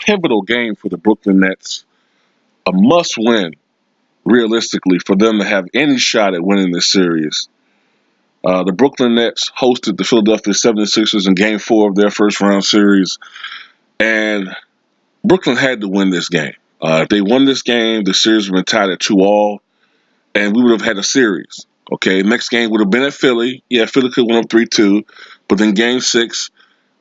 pivotal game for the Brooklyn Nets, a must-win, realistically, for them to have any shot at winning this series. The Brooklyn Nets hosted the Philadelphia 76ers in Game 4 of their first-round series, and Brooklyn had to win this game. If they won this game, the series would have been tied at 2-all, and we would have had a series. Okay, next game would have been at Philly. Yeah, Philly could win up 3-2, but then Game 6,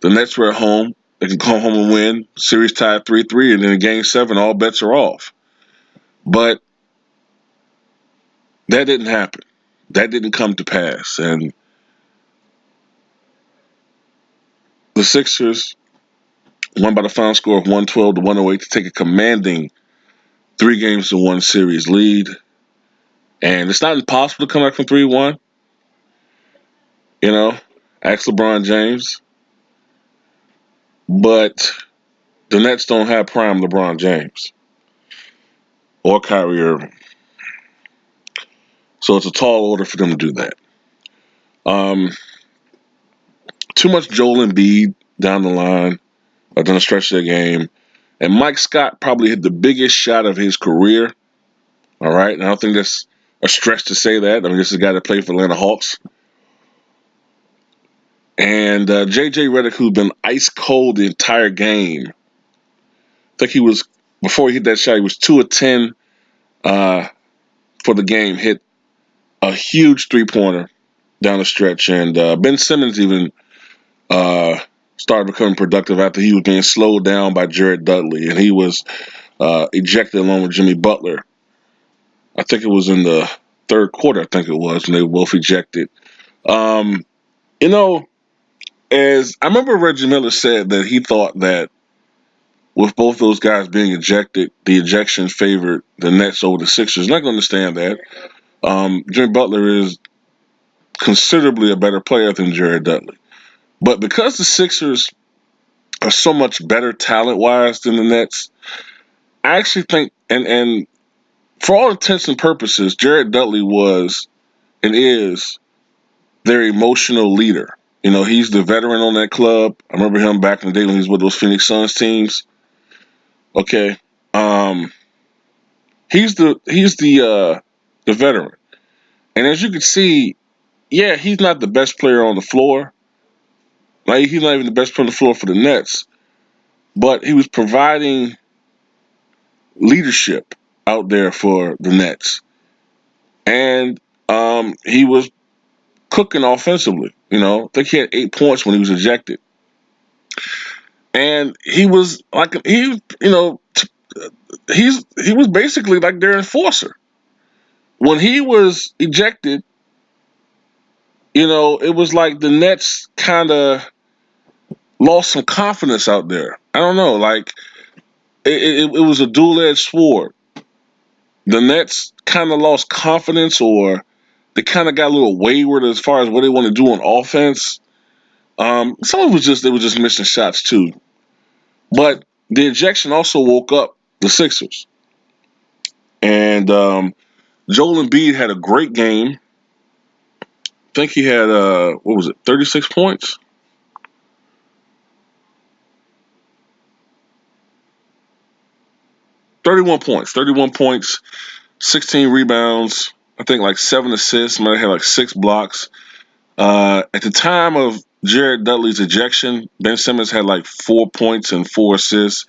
the Nets were at home. They can come home and win. Series tied 3-3, and then in Game 7, all bets are off. But that didn't happen. That didn't come to pass. And the Sixers won by the final score of 112-108 to take a commanding 3-1 series lead. And it's not impossible to come back from 3-1. You know, ask LeBron James. But the Nets don't have prime LeBron James or Kyrie Irving. So it's a tall order for them to do that. Um, Too much Joel Embiid down the line, down the stretch of the game. And Mike Scott probably hit the biggest shot of his career. All right. And I don't think that's a stretch to say that. I mean, this is a guy that played for Atlanta Hawks. And J.J. Redick, who's been ice cold the entire game. I think he was, before he hit that shot, he was 2 of 10 for the game, hit a huge three-pointer down the stretch. And Ben Simmons even started becoming productive after he was being slowed down by Jared Dudley. And he was ejected along with Jimmy Butler. I think it was in the third quarter, I think it was, and they were both ejected. Um, you know, as I remember Reggie Miller said that he thought that with both those guys being ejected, the ejection favored the Nets over the Sixers. And I can understand that. Jimmy Butler is considerably a better player than Jared Dudley. But because the Sixers are so much better talent-wise than the Nets, I actually think, and for all intents and purposes, Jared Dudley was and is their emotional leader. You know, he's the veteran on that club. I remember him back in the day when he was with those Phoenix Suns teams. Okay. Um, he's the veteran. And as you can see, yeah, he's not the best player on the floor. Like he's not even the best player on the floor for the Nets. But he was providing leadership out there for the Nets. And he was cooking offensively. You know, I think he had 8 points when he was ejected. And he was like he was basically like their enforcer. When he was ejected, it was like the Nets kind of lost some confidence out there. I don't know, like it was a dual-edged sword. The Nets kind of lost confidence, or they kind of got a little wayward as far as what they want to do on offense. Some of it was just they were just missing shots too. But the ejection also woke up the Sixers, and Joel Embiid had a great game. I think he had 36 points. 31 points. 31 points, 16 rebounds, I think like 7 assists, might have had like 6 blocks. At the time of Jared Dudley's ejection, Ben Simmons had like 4 points and 4 assists.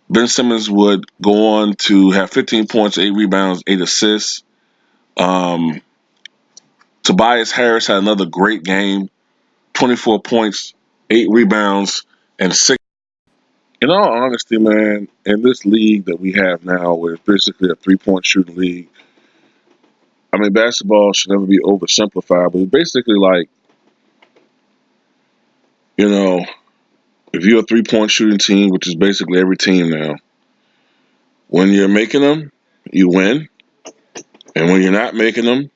Ben Simmons would go on to have 15 points, 8 rebounds, 8 assists. Um, Tobias Harris had another great game, 24 points, 8 rebounds, and 6. In all honesty, man, in this league that we have now, where it's basically a 3-point shooting league, I mean, basketball should never be oversimplified, but it's basically like, you know, if you're a 3-point shooting team, which is basically every team now, when you're making them, you win. And when you're not making them,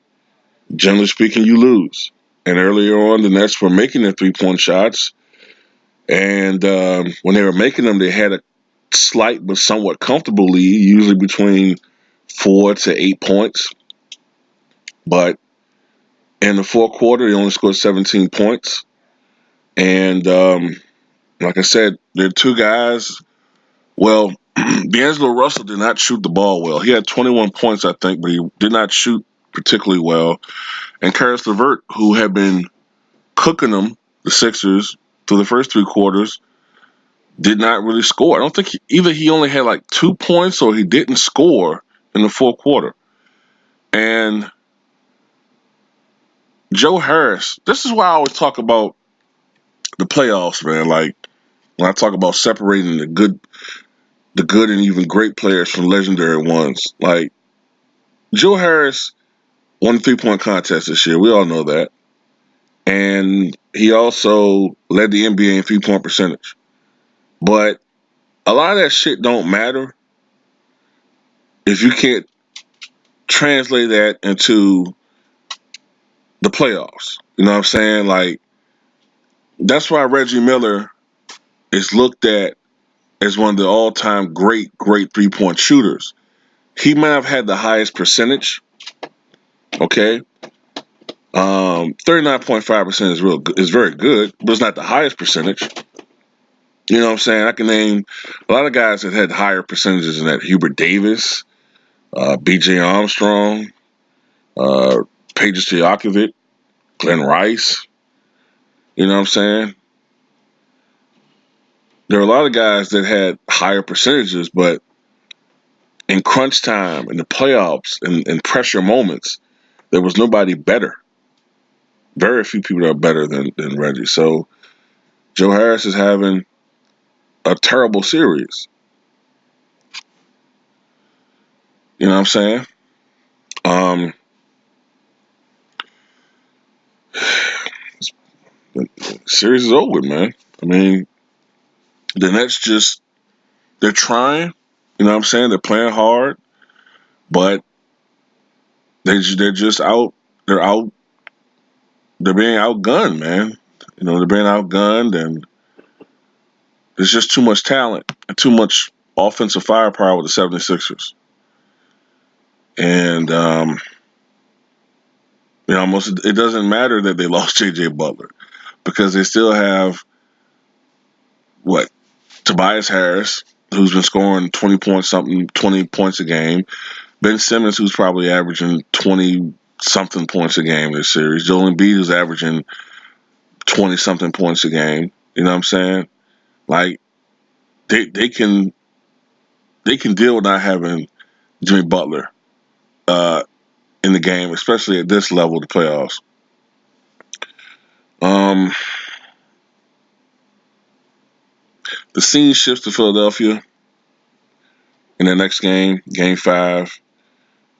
generally speaking, you lose. And earlier on, the Nets were making their 3-point shots. And when they were making them, they had a slight but somewhat comfortable lead, usually between 4 to 8 points. But in the fourth quarter, they only scored 17 points. And like I said, there are two guys Well, D'Angelo Russell did not shoot the ball well. He had 21 points, I think, but he did not shoot particularly well. And Karis LeVert, who had been cooking them, the Sixers, through the first three quarters, did not really score. I don't think either he only had like 2 points or he didn't score in the fourth quarter. And Joe Harris, this is why I always talk about the playoffs, man. Like when I talk about separating the good and even great players from legendary ones. Like Joe Harris won the 3-point contest this year. We all know that. And he also led the NBA in 3-point percentage. But a lot of that shit don't matter if you can't translate that into the playoffs. You know what I'm saying? Like, that's why Reggie Miller is looked at as one of the all-time great 3-point shooters. He might have had the highest percentage, okay? 39.5% is very good, but it's not the highest percentage. You know what I'm saying? I can name a lot of guys that had higher percentages than that. Hubert Davis, B.J. Armstrong, Peja Stojakovic, Glenn Rice. You know what I'm saying? There are a lot of guys that had higher percentages, but in crunch time, in the playoffs, in pressure moments, there was nobody better. Very few people are better than Reggie. So Joe Harris is having a terrible series. You know what I'm saying? Um, the series is over, man. I mean, the Nets they're trying. You know what I'm saying? They're playing hard, but they're just out. They're out. They're being outgunned, man. You know, they're being outgunned, and there's just too much talent and too much offensive firepower with the 76ers. And almost it doesn't matter that they lost J.J. Butler because they still have what Tobias Harris, who's been scoring 20 points a game. Ben Simmons, who's probably averaging 20-something points a game this series. Joel Embiid, who's averaging 20-something points a game. You know what I'm saying? Like they can deal with not having Jimmy Butler in the game, especially at this level of the playoffs. Um, the scene shifts to Philadelphia in the next game, Game 5,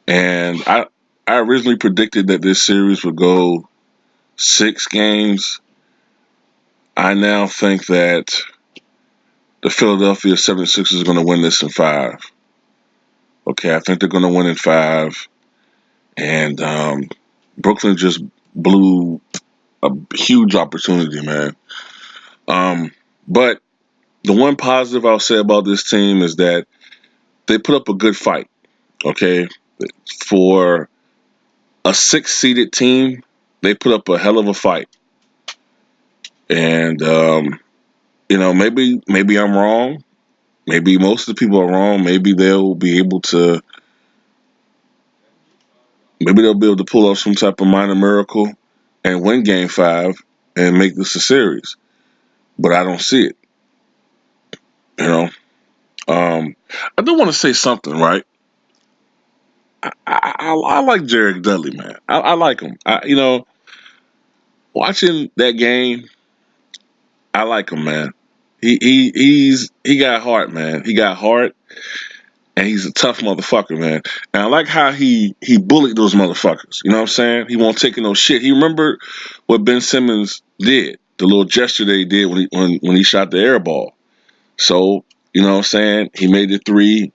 and I originally predicted that this series would go 6 games. I now think that the Philadelphia 76ers are going to win this in 5. Okay, I think they're going to win in 5. And Brooklyn just blew a huge opportunity, man. But the one positive I'll say about this team is that they put up a good fight, okay? For a 6-seeded team, they put up a hell of a fight. And, maybe I'm wrong. Maybe most of the people are wrong. Maybe they'll be able to pull off some type of minor miracle and win Game 5 and make this a series. But I don't see it. You know, I do want to say something, right? I like Jared Dudley, man. I like him. Watching that game, I like him, man. He got heart, man. He got heart, and he's a tough motherfucker, man. And I like how he bullied those motherfuckers. You know what I'm saying? He won't take no shit. He remembered what Ben Simmons did, the little gesture that he did when he shot the air ball. So, you know what I'm saying? He made the 3.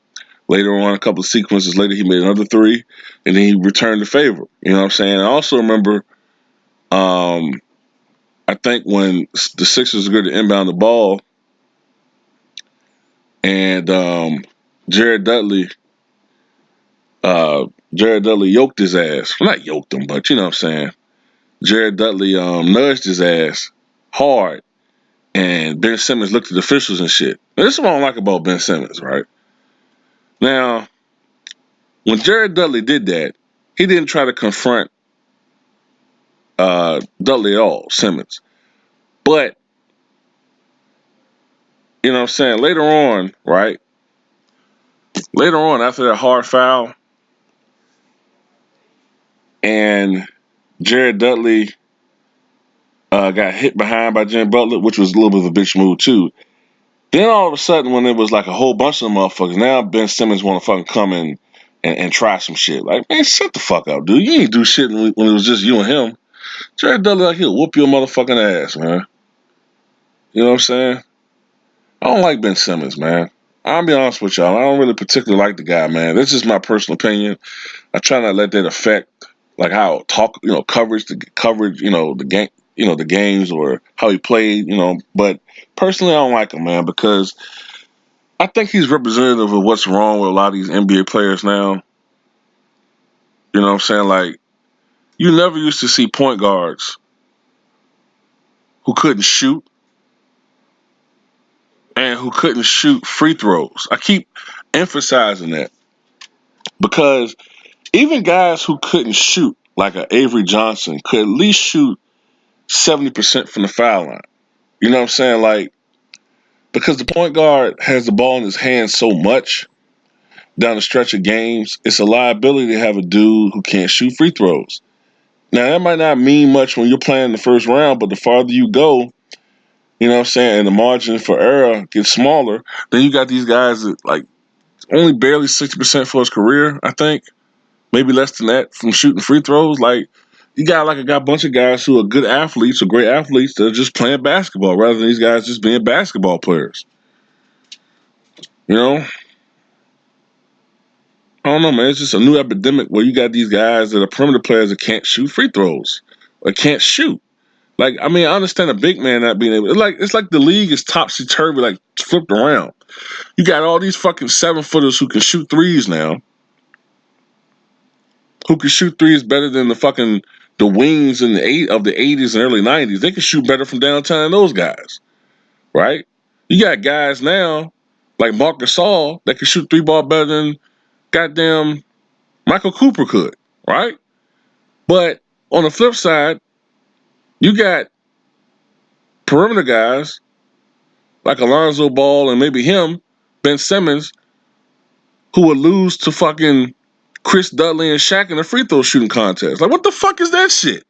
Later on, a couple of sequences later, he made another 3, and then he returned the favor. You know what I'm saying? I also remember, I think when the Sixers were going to inbound the ball, and Jared Dudley yoked his ass. Well, not yoked him, but you know what I'm saying. Jared Dudley nudged his ass hard, and Ben Simmons looked at the officials and shit. Now, this is what I don't like about Ben Simmons, right? Now, when Jared Dudley did that, he didn't try to confront Dudley at all, Simmons. But, you know what I'm saying, later on, right? Later on, after that hard foul, and Jared Dudley got hit behind by Jim Butler, which was a little bit of a bitch move too. Then all of a sudden, when it was like a whole bunch of motherfuckers, now Ben Simmons want to fucking come in and try some shit. Like, man, shut the fuck up, dude. You ain't do shit when it was just you and him. Jared Dudley, like, he'll whoop your motherfucking ass, man. You know what I'm saying? I don't like Ben Simmons, man. I'll be honest with y'all. I don't really particularly like the guy, man. That's just my personal opinion. I try not to let that affect like how talk, coverage, the game, the games or how he played, But personally, I don't like him, man, because I think he's representative of what's wrong with a lot of these NBA players now. You know what I'm saying? Like, you never used to see point guards who couldn't shoot and who couldn't shoot free throws. I keep emphasizing that because even guys who couldn't shoot, like a Avery Johnson, could at least shoot 70% from the foul line. You know what I'm saying? Like, because the point guard has the ball in his hands so much down the stretch of games, it's a liability to have a dude who can't shoot free throws. Now, that might not mean much when you're playing the first round, but the farther you go, you know what I'm saying, and the margin for error gets smaller, then you got these guys that, like, only barely 60% for his career, I think. Maybe less than that from shooting free throws. Like, you got a bunch of guys who are good athletes or great athletes that are just playing basketball rather than these guys just being basketball players. You know? I don't know, man. It's just a new epidemic where you got these guys that are perimeter players that can't shoot free throws or can't shoot. Like, I mean, I understand a big man not being able. It's like the league is topsy turvy, like flipped around. You got all these fucking 7-footers who can shoot threes now, who can shoot threes better than the wings in the 80s and early 90s. They can shoot better from downtown than those guys, right? You got guys now like Marc Gasol that can shoot three ball better than goddamn Michael Cooper could, right? But on the flip side, you got perimeter guys like Alonzo Ball and maybe him, Ben Simmons, who would lose to fucking Chris Dudley and Shaq in a free throw shooting contest. Like, what the fuck is that shit?